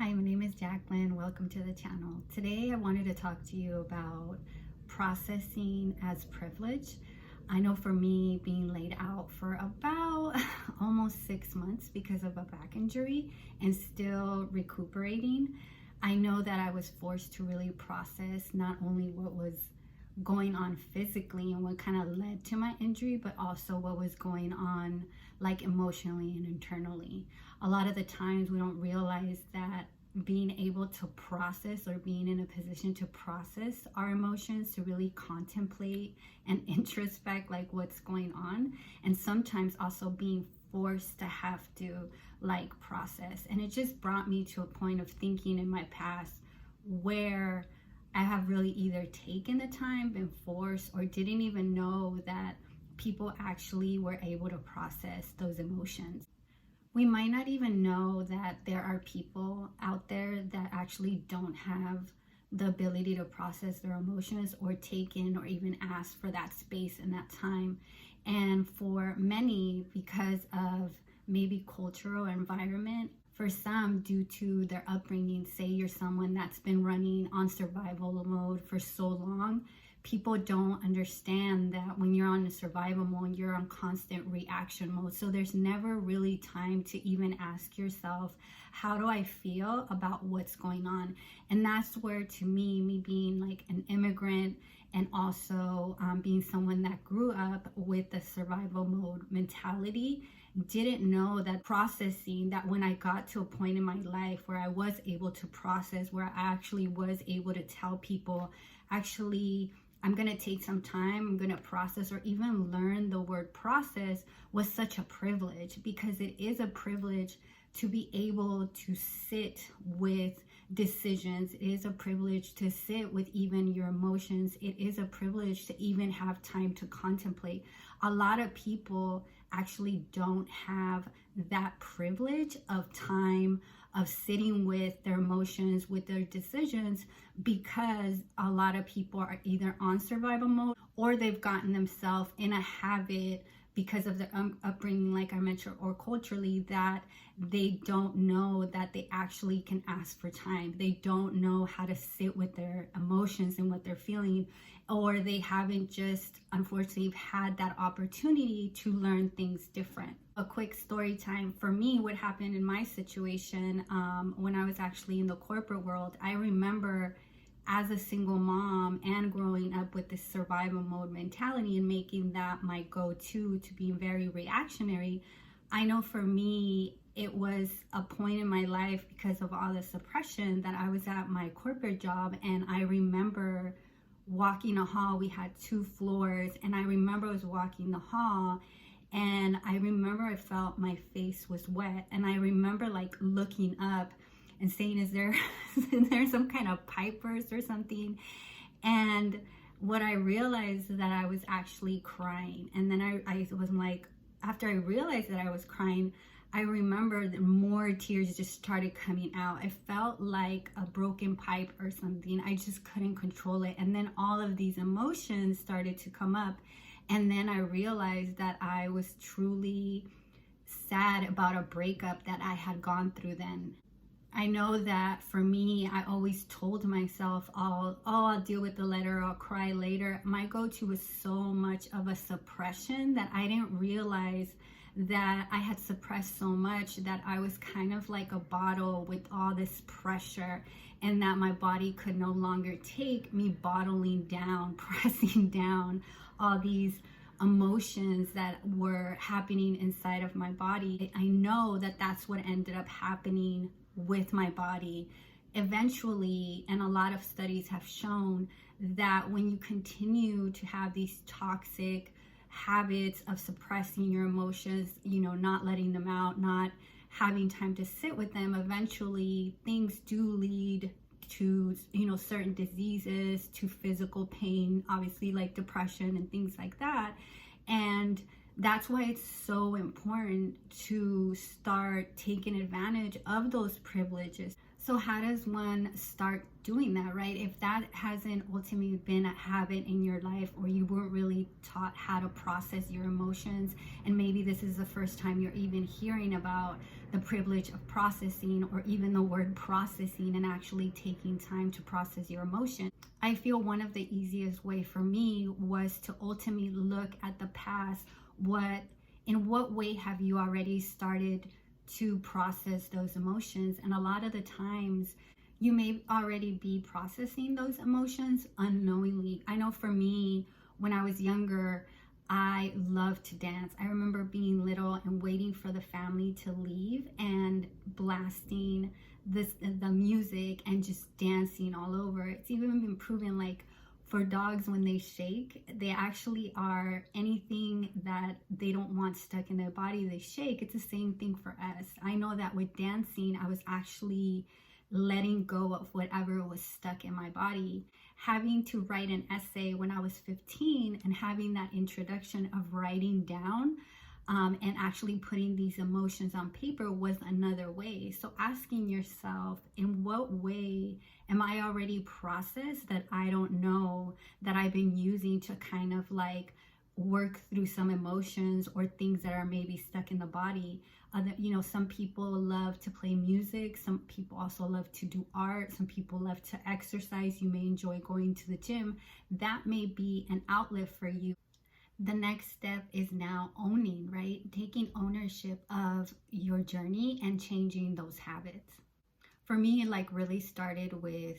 Hi, my name is Jacqueline. Welcome to the channel. Today I wanted to talk to you about processing as privilege. I know for me, being laid out for about almost 6 months because of a back injury and still recuperating, I know that I was forced to really process not only what was going on physically and what kind of led to my injury, but also what was going on like emotionally and internally. A lot of the times we don't realize that being able to process or being in a position to process our emotions, to really contemplate and introspect like what's going on, and sometimes also being forced to have to like process. And it just brought me to a point of thinking in my past where I have really either taken the time, been forced, or didn't even know that people actually were able to process those emotions. We might not even know that there are people out there that actually don't have the ability to process their emotions or take in or even ask for that space and that time. And for many, because of maybe cultural environment, for some due to their upbringing, say you're someone that's been running on survival mode for so long, people don't understand that when you're on a survival mode, you're on constant reaction mode. So there's never really time to even ask yourself, how do I feel about what's going on? And that's where, to me being like an immigrant and also being someone that grew up with the survival mode mentality, didn't know that processing, that when I got to a point in my life where I was able to process, where I actually was able to tell people, actually, I'm going to take some time, I'm going to process, or even learn the word process, was such a privilege, because it is a privilege to be able to sit with decisions. It is a privilege to sit with even your emotions. It is a privilege to even have time to contemplate. A lot of people actually don't have that privilege of time, of sitting with their emotions, with their decisions, because a lot of people are either on survival mode or they've gotten themselves in a habit because of their upbringing, like I mentioned, or culturally, that they don't know that they actually can ask for time. They don't know how to sit with their emotions and what they're feeling, or they haven't just, unfortunately, had that opportunity to learn things different. A quick story time for me, what happened in my situation when I was actually in the corporate world. I remember as a single mom and growing up with this survival mode mentality and making that my go-to, to being very reactionary, I know for me, it was a point in my life because of all the suppression that I was at my corporate job. And I remember walking a hall. We had 2 floors, and I remember I was walking the hall, and I remember I felt my face was wet, and I remember like looking up and saying, is there some kind of pipe burst or something? And what I realized, that I was actually crying. And then I was like, after I realized that I was crying, I remember that more tears just started coming out. I felt like a broken pipe or something. I just couldn't control it. And then all of these emotions started to come up. And then I realized that I was truly sad about a breakup that I had gone through then. I know that for me, I always told myself, I'll deal with the letter, I'll cry later. My go-to was so much of a suppression that I didn't realize that I had suppressed so much that I was kind of like a bottle with all this pressure, and that my body could no longer take me bottling down, pressing down all these emotions that were happening inside of my body. I know that that's what ended up happening with my body eventually. And a lot of studies have shown that when you continue to have these toxic habits of suppressing your emotions, not letting them out, not having time to sit with them, eventually things do lead to, certain diseases, to physical pain, obviously like depression and things like that. And That's why it's so important to start taking advantage of those privileges. So how does one start doing that, right? If that hasn't ultimately been a habit in your life, or you weren't really taught how to process your emotions, and maybe this is the first time you're even hearing about the privilege of processing, or even the word processing, and actually taking time to process your emotions, I feel one of the easiest way for me was to ultimately look at the past. In what way have you already started to process those emotions? And a lot of the times you may already be processing those emotions unknowingly. I know for me, when I was younger, I loved to dance. I remember being little and waiting for the family to leave and blasting the music and just dancing all over. It's even been proven, like, for dogs, when they shake, they actually are anything that they don't want stuck in their body, they shake. It's the same thing for us. I know that with dancing, I was actually letting go of whatever was stuck in my body. Having to write an essay when I was 15, and having that introduction of writing down and actually putting these emotions on paper was another way. So asking yourself, in what way am I already processed that I don't know, that I've been using to kind of like work through some emotions or things that are maybe stuck in the body? Some people love to play music. Some people also love to do art. Some people love to exercise. You may enjoy going to the gym. That may be an outlet for you. The next step is now owning, right? Taking ownership of your journey and changing those habits. For me, it like really started with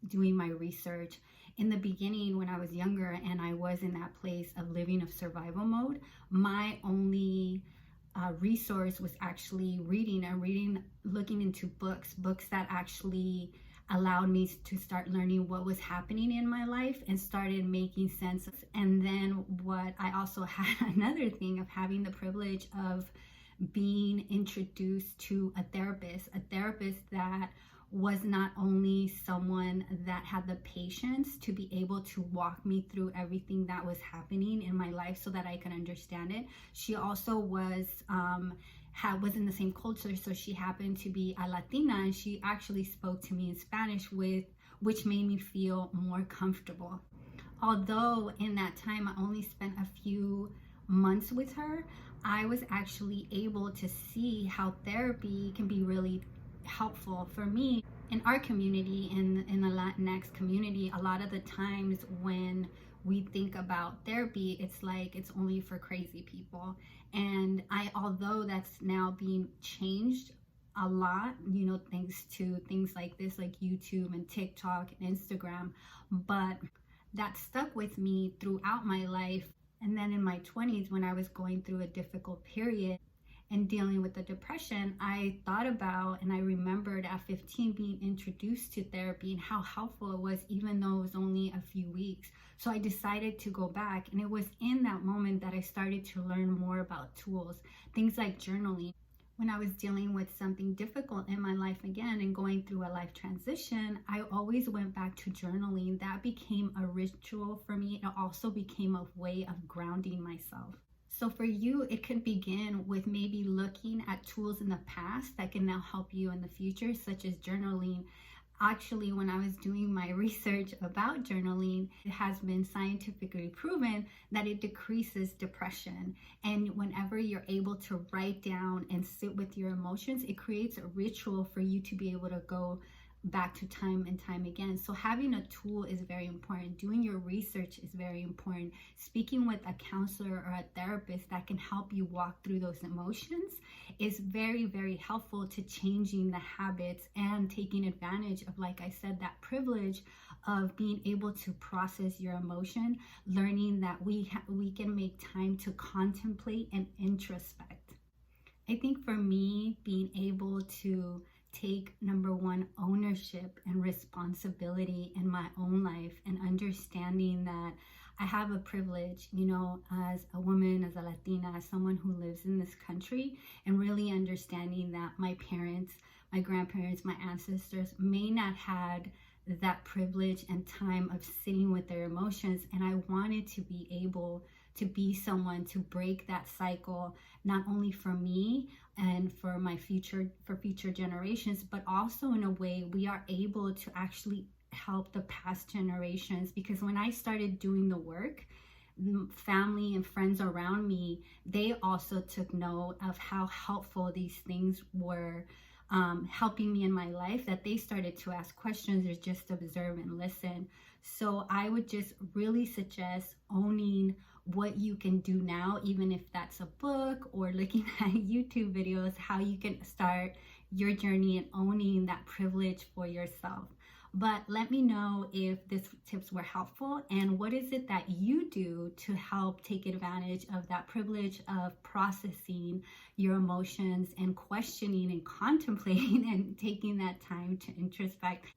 doing my research. In the beginning, when I was younger and I was in that place of living of survival mode, my only resource was actually reading, looking into books that actually allowed me to start learning what was happening in my life and started making sense. And then what I also had another thing of having the privilege of being introduced to a therapist that was not only someone that had the patience to be able to walk me through everything that was happening in my life so that I could understand it. She also was in the same culture, so she happened to be a Latina, and she actually spoke to me in Spanish, which made me feel more comfortable. Although in that time I only spent a few months with her, I was actually able to see how therapy can be really helpful for me. In our community, in the Latinx community, a lot of the times when we think about therapy, it's like it's only for crazy people. And although that's now being changed a lot, thanks to things like this, like YouTube and TikTok and Instagram, but that stuck with me throughout my life. And then in my 20s, when I was going through a difficult period and dealing with the depression, I thought about, and I remembered at 15 being introduced to therapy and how helpful it was, even though it was only a few weeks. So I decided to go back. And it was in that moment that I started to learn more about tools, things like journaling. When I was dealing with something difficult in my life again and going through a life transition, I always went back to journaling. That became a ritual for me. It also became a way of grounding myself. So for you, it could begin with maybe looking at tools in the past that can now help you in the future, such as journaling. Actually, when I was doing my research about journaling, it has been scientifically proven that it decreases depression. And whenever you're able to write down and sit with your emotions, it creates a ritual for you to be able to go back to time and time again. So having a tool is very important. Doing your research is very important. Speaking with a counselor or a therapist that can help you walk through those emotions is very, very helpful to changing the habits and taking advantage of, like I said, that privilege of being able to process your emotion, learning that we can make time to contemplate and introspect. I think for me, being able to take, number one, ownership and responsibility in my own life, and understanding that I have a privilege, as a woman, as a Latina, as someone who lives in this country, and really understanding that my parents, my grandparents, my ancestors may not had that privilege and time of sitting with their emotions. And I wanted to be able to be someone to break that cycle, not only for me and for future generations, but also in a way we are able to actually help the past generations. Because when I started doing the work, family and friends around me, they also took note of how helpful these things were, helping me in my life, that they started to ask questions or just observe and listen. So I would just really suggest owning what you can do now, even if that's a book or looking at YouTube videos, how you can start your journey and owning that privilege for yourself. But let me know if these tips were helpful, and what is it that you do to help take advantage of that privilege of processing your emotions and questioning and contemplating and taking that time to introspect.